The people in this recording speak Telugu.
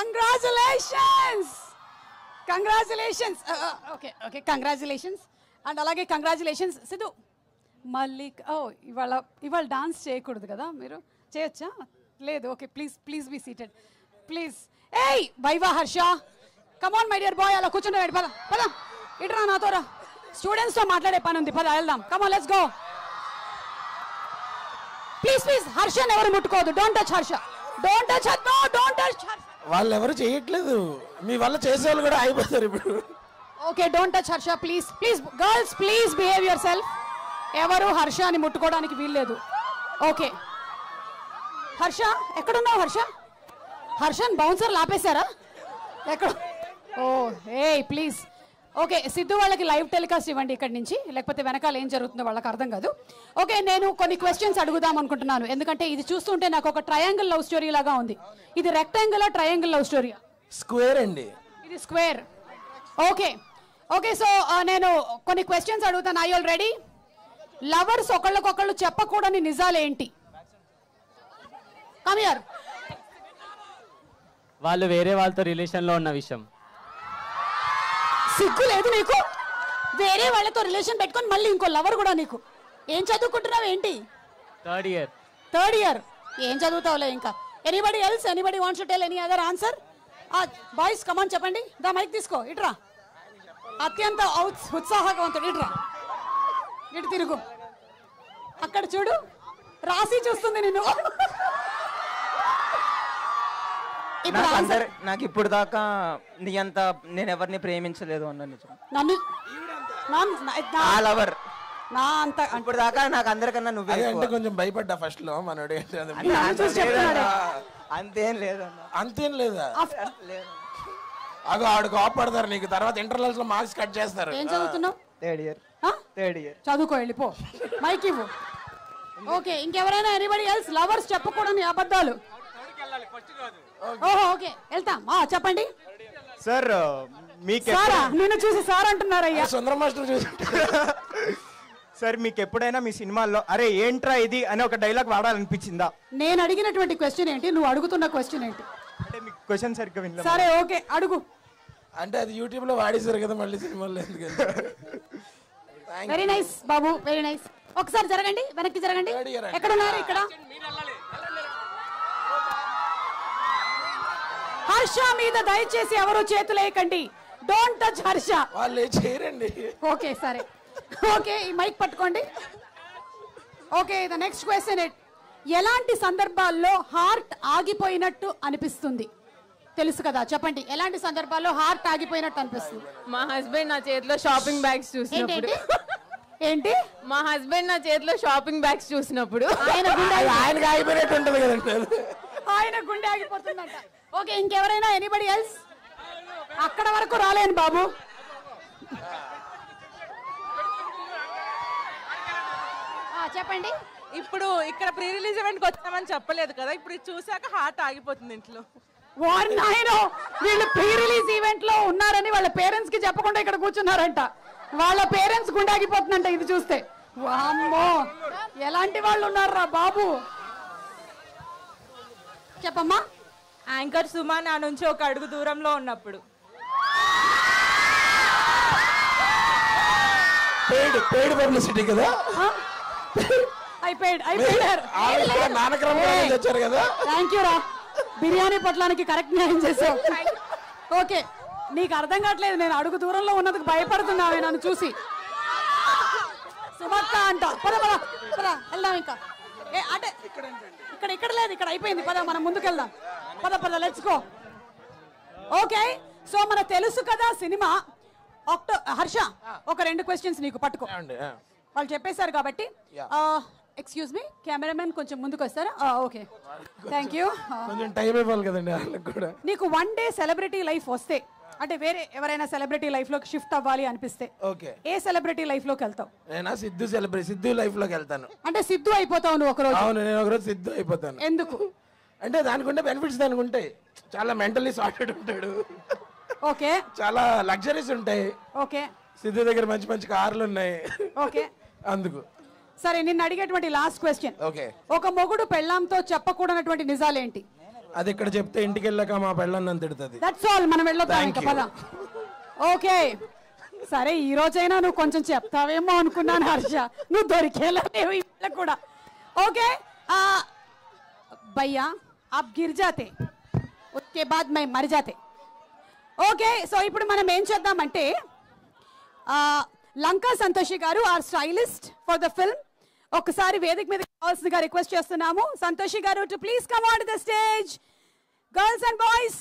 Congratulations congratulations okay okay congratulations and అలాగే కంగ్రాచులేషన్స్ సిద్ధు మళ్ళీ ఇవాళ డాన్స్ చేయకూడదు కదా మీరు చేయొచ్చా లేదు okay please be seated please ఏయ్ వైవా Harsha come on my dear boy అలా కూర్చుని పద పద ఇట్రా నాతో రా స్టూడెంట్స్తో మాట్లాడే పని ఉంది పద వెళ్దాం కమాన్ లెట్స్ గో ప్లీజ్ హర్షని ఎవరు ముట్టుకోవద్దు don't touch Harsha don't touch don't touch Harsha వాళ్ళు ఎవరు చేయట్లేదు మీ వల్ల చేసేవాళ్ళు కూడా అయిపోతారు ఇప్పుడు okay don't touch Harsha please girls please behave yourself ఎవరు హర్షని ముట్టుకోవడానికి వీల్లేదు ఓకే హర్ష ఎక్కడున్నావు హర్షన్ బౌన్సర్ లాపేశారా ఎక్కడ ఓ ఏ ప్లీజ్ ఓకే సిద్ధు వాళ్ళకి లైవ్ టెలికాస్ట్ ఇవ్వండి ఇక్కడి నుంచి లేకపోతే వెనకాల ఏం జరుగుతుందో వాళ్ళకి అర్థం కాదు ఓకే నేను కొన్ని క్వశ్చన్స్ అడుగుదాం అనుకుంటున్నాను ఎందుకంటే ఇది చూస్తుంటే నాకు ఒక ట్రయాంగిల్ లవ్ స్టోరీ లాగా ఉంది ఇది rectangle triangle love story square అండి ఇది స్క్వేర్ ఓకే ఓకే సో నేను కొన్ని క్వశ్చన్స్ అడుగుతాను ఐ ఆల్ రెడీ లవర్స్ ఒకళ్ళకొకళ్ళు చెప్పకూడని నిజాలేంటి కమ్ హియర్ వాళ్ళు వేరే వాళ్ళతో రిలేషన్లో ఉన్న విషయం సిగ్గు లేదు నీకు వేరే వాళ్ళతో రిలేషన్ పెట్టుకొని మళ్ళీ ఇంకో లవర్ కూడా నీకు ఏం చదువుకుంటున్నావు ఏంటి థర్డ్ ఇయర్ ఏం చదువుతావులే ఇంకా anybody wants to tell any other answer boys come on చెప్పండి దా మైక్ తీసుకో ఇట్రా అత్యంత ఉత్సాహవంతుడు ఇటు తిరుగు అక్కడ చూడు రాసి చూస్తుంది నిన్ను నాకు ఇప్పుడు దాకా నీ అంత నేను ఎవరిని ప్రేమించలేదు అన్న నిజం నన్ను లవర్ నా అంత ఇప్పుడు దాకా నాకు అందరికన్నా నువ్వే అంటే కొంచెం భయపడ్డా ఫస్ట్ లో మనోడు అంతేం లేదు అంతేం లేదా అగో ఆడు కోపడతారు నీకు తర్వాత ఇంటర్నల్స్ లో మార్క్స్ కట్ చేస్తారు ఏం చదువుతున్నావు థర్డ్ ఇయర్ చదువుకో వెళ్ళిపో మైక్ ఇవ్వు ఓకే ఇంకెవరైనా ఎనీబడి ఎల్స్ లవర్స్ చెప్పకూడని అబద్ధాలు ఓహో ఓకే వెళ్తాం చెప్పండి సార్ మీకు సారా నిన్ను చూసి సార్ అంటున్నారయ్యా సుందర మాస్టర్ చూసి సార్ మీకు ఎప్పుడైనా మీ సినిమాల్లో అరే ఏంట్రా ఇది అని ఒక డైలాగ్ వాడాలనిపించిందా నేను అడిగినటువంటి క్వశ్చన్ ఏంటి నువ్వు అడుగుతున్న క్వశ్చన్ ఏంటి అంటే మీకు క్వశ్చన్ సరిగ్గా వినలేదు సరే ఓకే అడుగు అంటే అది యూట్యూబ్ లో వాడేశారు కదా మళ్ళీ సినిమాలో వెరీ నైస్ బాబు వెరీ నైస్ ఒకసారి జరగండి వెనక్కి జరగండి ఎక్కడ ఉన్నారు ఇక్కడ హర్ష మీద దయచేసి ఎవరు చేతులేయకండి డోంట్ టచ్ హర్ష వాళ్ళు చేయరండి ఓకే సరే ఓకే ఈ మైక్ పట్టుకోండి ఓకే ద నెక్స్ట్ క్వశ్చన్ ఎలాంటి సందర్భాల్లో హార్ట్ ఆగిపోయినట్టు అనిపిస్తుంది తెలుసు కదా చెప్పండి ఎలాంటి సందర్భాల్లో హార్ట్ ఆగిపోయినట్టు అనిపిస్తుంది మా హస్బెండ్ నా చేతిలో షాపింగ్ బ్యాగ్స్ చూసినప్పుడు ఏంటి మా హస్బెండ్ నా చేతిలో షాపింగ్ బ్యాగ్స్ చూసినప్పుడు ఆయనకి ఆగిపోయినట్టు ఉంటుంది కదండి ఆయన గుండె ఆగిపోతుందంట ఓకే ఇంకెవరైనా ఎనీబడి ఎల్స్ అక్కడ వరకు రాలేను బాబు చెప్పండి ఇప్పుడు ఇక్కడ ప్రీ రిలీజ్ ఈవెంట్కి వచ్చామని చెప్పలేదు కదా ఇప్పుడు చూసాక హార్ట్ ఆగిపోతుంది ఇంట్లో వీళ్ళు ప్రీ రిలీజ్ ఈవెంట్ లో ఉన్నారని వాళ్ళ పేరెంట్స్ కి చెప్పకుండా ఇక్కడ కూర్చున్నారంట వాళ్ళ పేరెంట్స్ గుండె ఆగిపోతుందంట ఇది చూస్తే వామ్మో ఎలాంటి వాళ్ళు ఉన్నారా బాబు చెప్పమ్మా యాంకర్ సుమా నా నుంచి ఒక అడుగు దూరంలో ఉన్నప్పుడు పెయిడ్ పబ్లిసిటీ కదా వచ్చారు కదా థ్యాంక్ యూ రా బిర్యానీ పొట్లానికి కరెక్ట్ న్యాయం చేసావు ఓకే నీకు అర్థం కావట్లేదు నేను అడుగు దూరంలో ఉన్నందుకు భయపడుతున్నావే నన్ను చూసి సుమక్క అంట పద పద పద వెళ్దాం ఇంకా అంటే ఇక్కడ లేదు ఇక్కడ అయిపోయింది పద మనం ముందుకెళ్దాం పద లెట్స్ గో ఓకే సో మన తెలుసు కదా సినిమా హర్ష ఒక 2 క్వశ్చన్స్ నీకు పట్టుకో వాళ్ళు చెప్పేశారు కాబట్టి ఎక్స్క్యూజ్ మీ కెమెరామెన్ కొంచెం ముందుకు వస్తారా ఓకే థ్యాంక్ యూ కొంచెం టైం ఇవ్వాలి కదండి వాళ్ళకి కూడా నీకు 1 డే సెలబ్రిటీ లైఫ్ వస్తే అంటే వేరే ఎవరైనా సెలబ్రిటీ లైఫ్ లోకి షిఫ్ట్ అవ్వాలి అనిపిస్తే ఓకే ఏ సెలబ్రిటీ లైఫ్ లోకి వెళ్తావు నేను సిద్ధు లైఫ్ లోకి వెళ్తాను అంటే సిద్ధు అయిపోతావు నువ్వు ఒకరోజు అవును నేను ఒకరోజు సిద్ధు అయిపోతాను ఎందుకు అంటే దానికి ఉండే బెనిఫిట్స్ దానికి ఉంటాయి చాలా మెంటల్లీ సార్టెడ్ ఉంటాడు ఓకే చాలా లగ్జరీస్ ఉంటాయి ఓకే సిద్ధు దగ్గర మంచి మంచి కార్లు ఉన్నాయి ఓకే అందుకు సరే నిన్ను అడిగేటువంటి లాస్ట్ క్వశ్చన్ ఓకే ఒక మొగుడు పెళ్ళాంతో చెప్పకూడనటువంటి నిజాలేంటి అది ఇక్కడ చెప్తే ఇంటికి వెళ్ళాక మా పెళ్ళని నన్ను తిడుతుంది. That's all. మనం వెళ్ళొద్దాం ఇంకా పద. ఓకే సరే ఈ రోజైనా నువ్వు కొంచెం చెప్తావేమో అనుకున్నాను హర్ష. నువ్వు దొరికేలా లేవు ఇప్పుడు కూడా. ఓకే భయ్యా आप गिर जाते उसके बाद मैं मर जाते. ఓకే సో ఇప్పుడు మనం ఏం చేద్దామంటే లంకా సంతోషి గారు are stylist for the film ఒకసారి వేదిక మీద కావాల్సిందిగా రిక్వెస్ట్ చేస్తున్నాము. సంతోషి గారు to please come on to the stage. Girls and boys